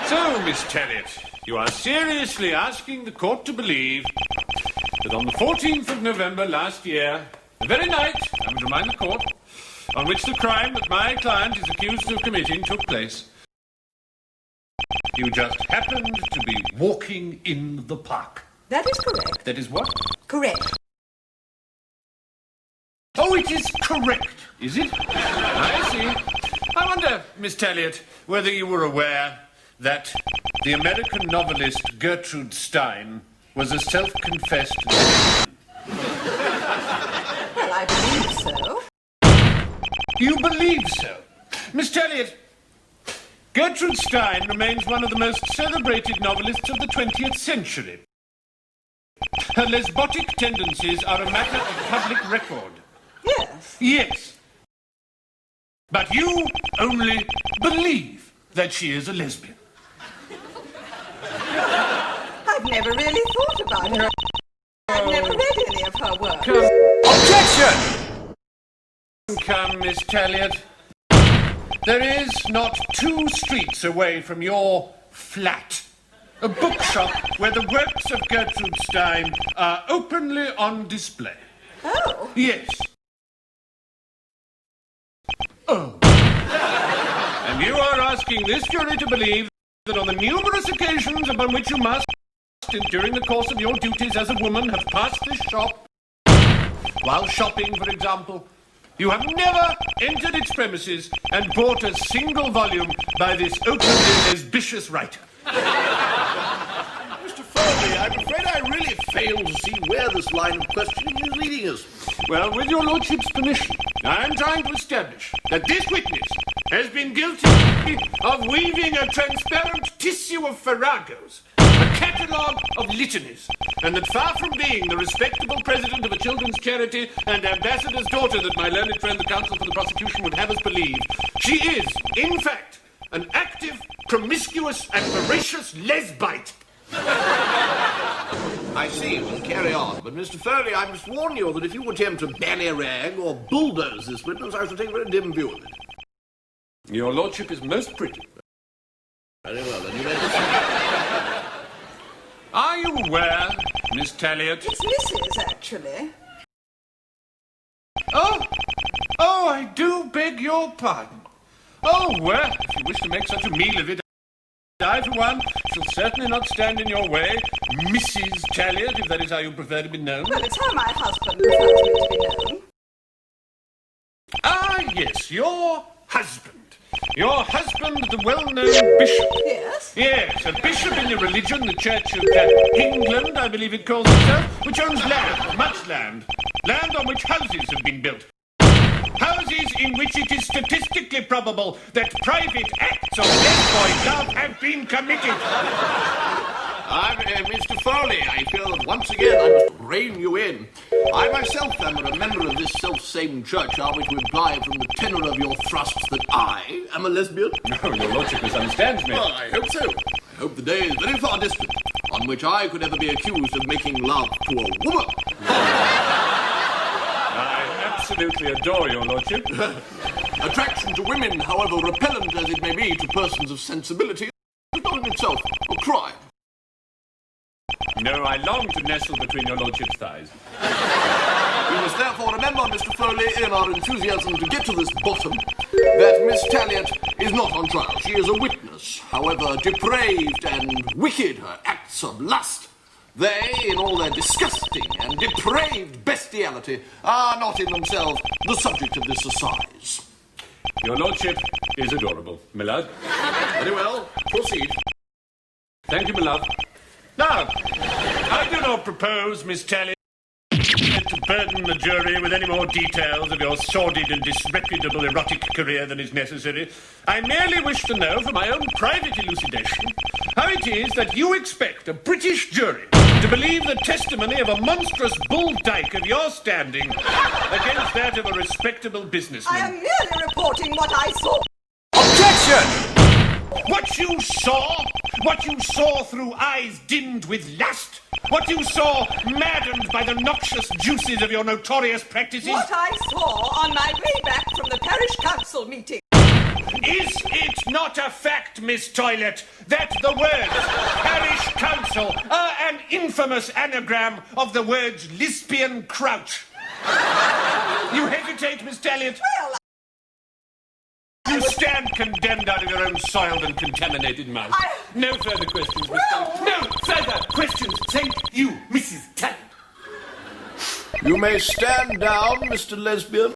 So, Miss Telliot, you are seriously asking the court to believe that on the 14th of November last year, the very night, I would remind the court, on which the crime that my client is accused of committing took place, you just happened to be walking in the park. That is correct. That is what? Correct. Oh, it is correct, is it? I see. I wonder, Miss Telliot, whether you were aware that the American novelist Gertrude Stein was a self-confessed lesbian. Well, I believe so. You believe so? Miss Telliot, Gertrude Stein remains one of the most celebrated novelists of the 20th century. Her lesbotic tendencies are a matter of public record. Yes. Yes. But you only believe that she is a lesbian. I've never really thought about her. I've never read any of her work. Objection! Come, Miss Telliot. There is not 2 streets away from your flat a bookshop where the works of Gertrude Stein are openly on display. Oh. Yes. Oh. And you are asking this jury to believe that on the numerous occasions upon which you must, during the course of your duties as a woman, have passed this shop, while shopping, for example, you have never entered its premises and bought a single volume by this openly lesbicious writer. Mr. Foley, I'm afraid I really fail to see where this line of questioning is leading us. Well, with your lordship's permission, I am trying to establish that this witness has been guilty of weaving a transparent tissue of farragos, a catalogue of litanies, and that far from being the respectable president of a children's charity and ambassador's daughter that my learned friend the counsel for the prosecution would have us believe, she is, in fact, an active, promiscuous, and voracious lesbite. I see, we'll carry on. But, Mr. Foley, I must warn you that if you attempt to ballyrag or bulldoze this witness, I shall take a very dim view of it. Your lordship is most pretty. Very well, then you may proceed. Are you aware, Miss Telliot? It's Mrs., actually. Oh, I do beg your pardon. Oh, well, if you wish to make such a meal of it, I, for one, shall certainly not stand in your way, Mrs. Telliot, if that is how you prefer to be known. Well, it's how my husband prefers me to be known. Ah, yes, your husband. Your husband, the well-known bishop. Yes? Yes, a bishop in the religion, the Church of England, I believe it calls itself, which owns land, much land. Land on which houses have been built. Houses in which it is statistically probable that private acts of lesboid love have been committed. Mr. Foley, I feel that once again I must rein you in. I myself am a member of this self-same church. Are we to imply from the tenor of your thrusts that I am a lesbian? No, your lordship misunderstands me. Well, I hope so. I hope the day is very far distant on which I could ever be accused of making love to a woman. I absolutely adore your lordship. Attraction to women, however repellent as it may be to persons of sensibility, is not in itself a crime. No, I long to nestle between your lordship's thighs. We must therefore remember, Mr. Foley, in our enthusiasm to get to this bottom, that Miss Telliot is not on trial. She is a witness. However depraved and wicked her acts of lust, they, in all their disgusting and depraved bestiality, are not in themselves the subject of this assize. Your lordship is adorable, my lord. Very well, proceed. Thank you, my love. Now, I do not propose, Miss Telliot, to burden the jury with any more details of your sordid and disreputable erotic career than is necessary. I merely wish to know, for my own private elucidation, how it is that you expect a British jury to believe the testimony of a monstrous bull dyke of your standing against that of a respectable businessman. I am merely reporting what I saw. Objection! What you saw through eyes dimmed with lust, what you saw maddened by the noxious juices of your notorious practices. What I saw on my way back from the parish council meeting. Is it not a fact, Miss Toilet, that the words parish council are an infamous anagram of the words Lesbian crouch? You hesitate, Miss Talliot? Well, You stand condemned out of your own soiled and contaminated mouth. No further questions, Miss Talliot. No further questions. Thank you, Mrs. Talliot. You may stand down, Mr. Lesbian.